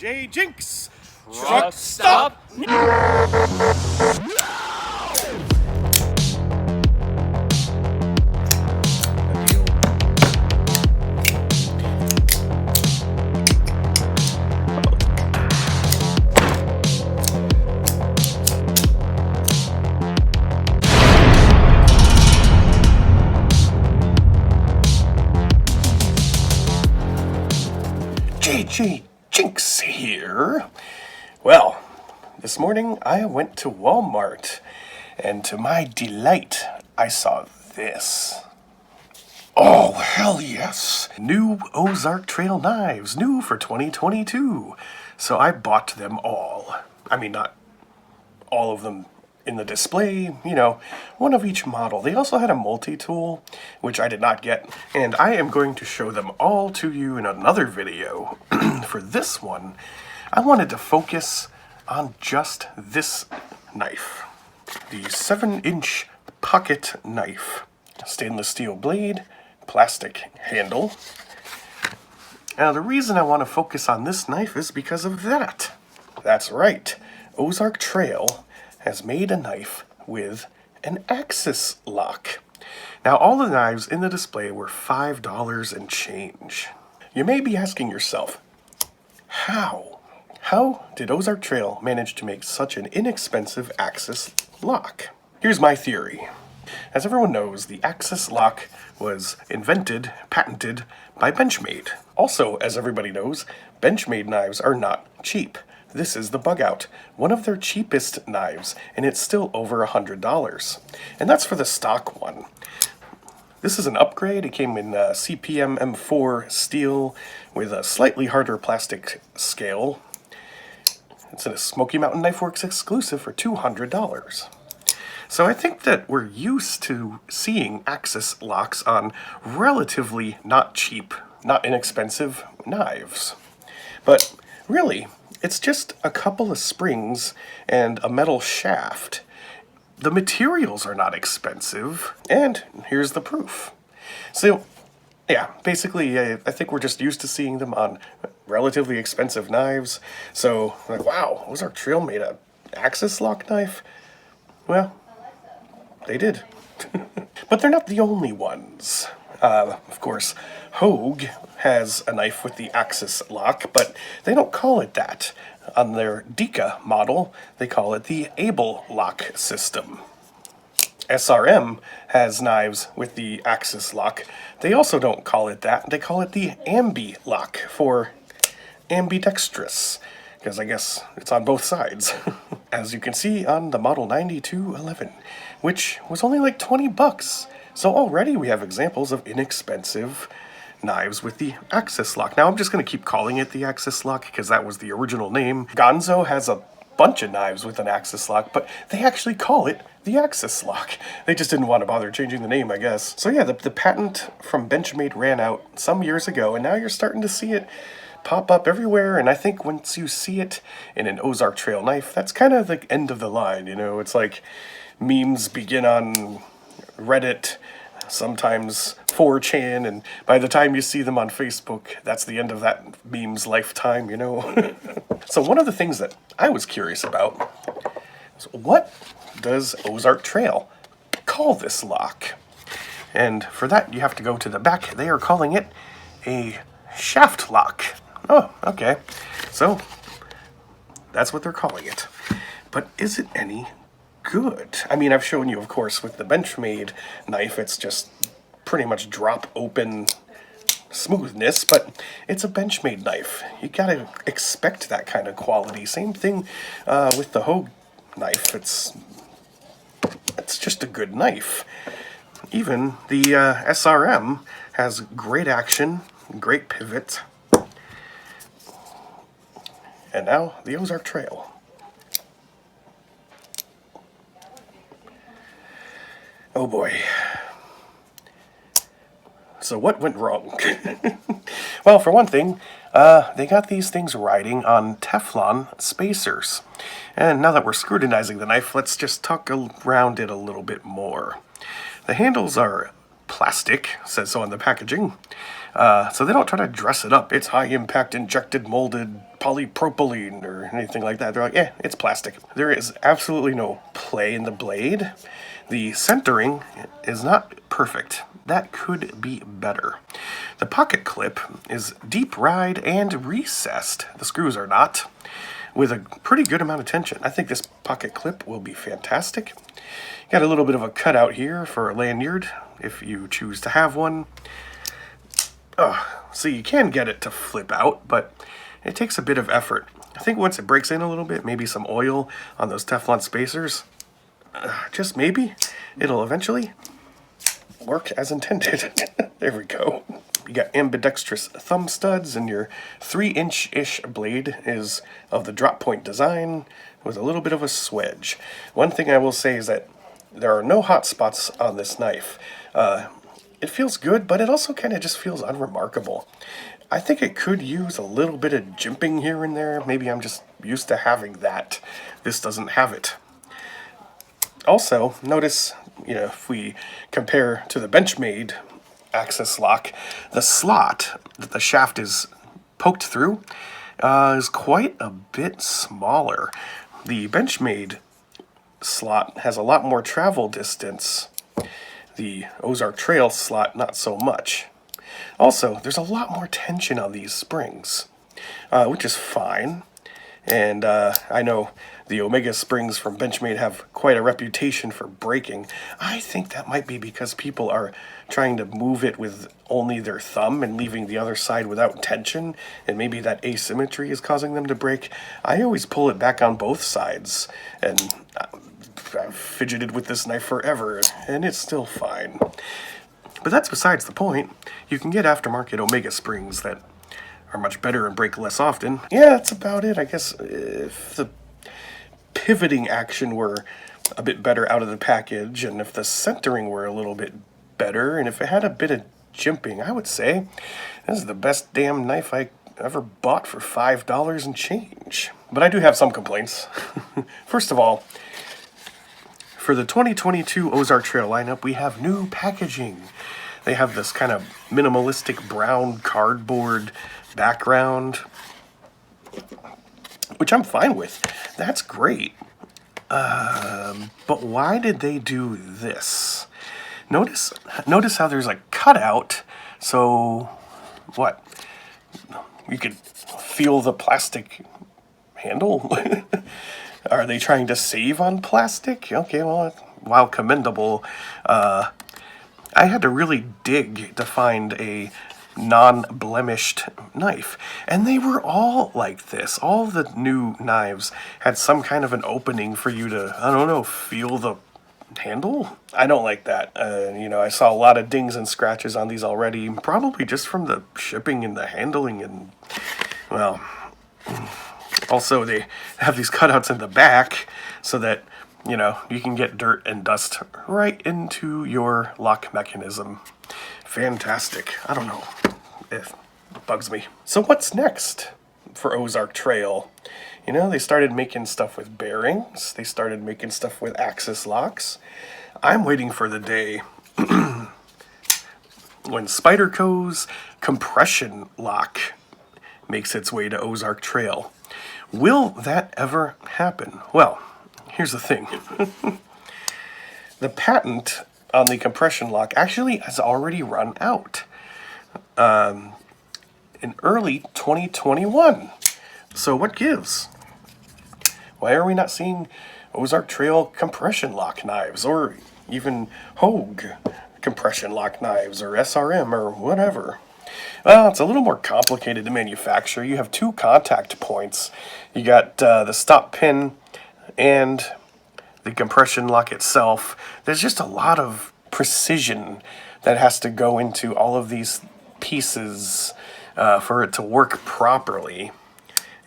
J Jinx! Truck stop! JJ Jinx here. Well, this morning I went to Walmart, and to my delight, I saw this. Oh, hell yes! New Ozark Trail knives, new for 2022. So I bought them all. I mean, not all of them in the display, one of each model. They also had a multi-tool, which I did not get, and I am going to show them all to you in another video. For this one, I wanted to focus on just this knife. The 7-inch pocket knife. Stainless steel blade, plastic handle. Now the reason I want to focus on this knife is because of that. That's right, Ozark Trail has made a knife with an axis lock. Now all the knives in the display were $5 and change. You may be asking yourself, how? How did Ozark Trail manage to make such an inexpensive axis lock? Here's my theory. As everyone knows, the axis lock was invented, patented by Benchmade. Also, as everybody knows, Benchmade knives are not cheap. This is the Bug Out, one of their cheapest knives, and it's still over $100. And that's for the stock one. This is an upgrade. It came in CPM M4 steel with a slightly harder plastic scale. It's a Smoky Mountain Knife Works exclusive for $200. So I think that we're used to seeing axis locks on relatively not cheap, not inexpensive knives. But really, it's just a couple of springs and a metal shaft. The materials are not expensive, and here's the proof. So, yeah, basically, I think we're just used to seeing them on relatively expensive knives. So, like, wow, Ozark Trail made an axis lock knife? Well, they did. But they're not the only ones. Of course, Hogue has a knife with the axis lock, but they don't call it that. On their Deka model, they call it the Able lock system. SRM has knives with the axis lock. They also don't call it that. They call it the Ambi lock for ambidextrous, because I guess it's on both sides. As you can see on the Model 9211, which was only like $20. So already we have examples of inexpensive knives with the axis lock. Now I'm just going to keep calling it the axis lock because that was the original name. Gonzo has a bunch of knives with an axis lock, but they actually call it the axis lock. They just didn't want to bother changing the name, I guess. So yeah, the patent from Benchmade ran out some years ago, and now you're starting to see it pop up everywhere, and I think once you see it in an Ozark Trail knife, that's kind of the end of the line, It's like memes begin on Reddit, sometimes 4chan, and by the time you see them on Facebook, that's the end of that meme's lifetime, So one of the things that I was curious about is, what does Ozark Trail call this lock? And for that, you have to go to the back. They are calling it a shaft lock. Oh, okay. So that's what they're calling it. But is it any good? I mean, I've shown you, of course, with the Benchmade knife, it's just pretty much drop open smoothness, but it's a Benchmade knife. You gotta expect that kind of quality. Same thing with the Hogue knife. It's just a good knife. Even the SRM has great action, great pivot. And now the Ozark Trail. Oh boy. So what went wrong? Well, for one thing, they got these things riding on Teflon spacers. And now that we're scrutinizing the knife, let's just talk around it a little bit more. The handles are plastic, says so on the packaging. So they don't try to dress it up. It's high impact injected molded polypropylene or anything like that. They're like, yeah, it's plastic. There is absolutely no play in the blade. The centering is not perfect. That could be better. The pocket clip is deep ride and recessed. The screws are not, with a pretty good amount of tension. I think this pocket clip will be fantastic. Got a little bit of a cutout here for a lanyard, if you choose to have one. So you can get it to flip out, but it takes a bit of effort. I think once it breaks in a little bit, maybe some oil on those Teflon spacers, just maybe, it'll eventually work as intended. There we go. You got ambidextrous thumb studs, and your 3-inch-ish blade is of the drop point design with a little bit of a swedge. One thing I will say is that there are no hot spots on this knife. It feels good, but it also kind of just feels unremarkable. I think it could use a little bit of jimping here and there. Maybe I'm just used to having that. This doesn't have it. Also, notice, if we compare to the Benchmade access lock, the slot that the shaft is poked through is quite a bit smaller. The Benchmade slot has a lot more travel distance. The Ozark Trail slot, not so much. Also, there's a lot more tension on these springs, which is fine. And I know the Omega springs from Benchmade have quite a reputation for breaking. I think that might be because people are trying to move it with only their thumb and leaving the other side without tension, and maybe that asymmetry is causing them to break. I always pull it back on both sides, and I've fidgeted with this knife forever, and it's still fine. But that's besides the point. You can get aftermarket Omega springs that are much better and break less often. Yeah, that's about it. I guess if the pivoting action were a bit better out of the package, and if the centering were a little bit better, and if it had a bit of jimping, I would say this is the best damn knife I ever bought for $5 and change. But I do have some complaints. First of all, for the 2022 Ozark Trail lineup, we have new packaging. They have this kind of minimalistic brown cardboard background, which I'm fine with. That's great. But why did they do this? Notice how there's a cutout, so what? You could feel the plastic handle? Are they trying to save on plastic? Okay, well, while commendable, I had to really dig to find a non-blemished knife, and they were all like this. All the new knives had some kind of an opening for you to, I don't know, feel the handle. I don't like that. I saw a lot of dings and scratches on these already, probably just from the shipping and the handling, and well, also they have these cutouts in the back so that you can get dirt and dust right into your lock mechanism. Fantastic. I don't know. It bugs me. So what's next for Ozark Trail? They started making stuff with bearings. They started making stuff with axis locks. I'm waiting for the day when Spyderco's compression lock makes its way to Ozark Trail. Will that ever happen? Well, here's the thing. The patent on the compression lock actually has already run out in early 2021. So what gives? Why are we not seeing Ozark Trail compression lock knives, or even Hogue compression lock knives, or SRM, or whatever? Well, it's a little more complicated to manufacture. You have 2 contact points. You got the stop pin and the compression lock itself. There's just a lot of precision that has to go into all of these pieces for it to work properly.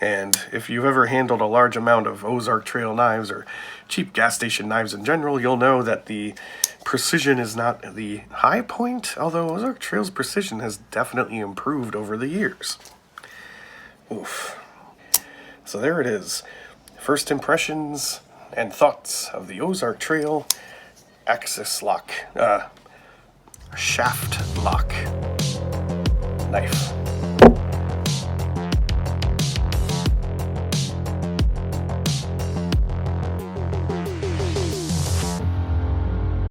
And if you've ever handled a large amount of Ozark Trail knives or cheap gas station knives in general, you'll know that the precision is not the high point, although Ozark Trail's precision has definitely improved over the years. Oof. So there it is. First impressions and thoughts of the Ozark Trail axis lock. shaft lock knife.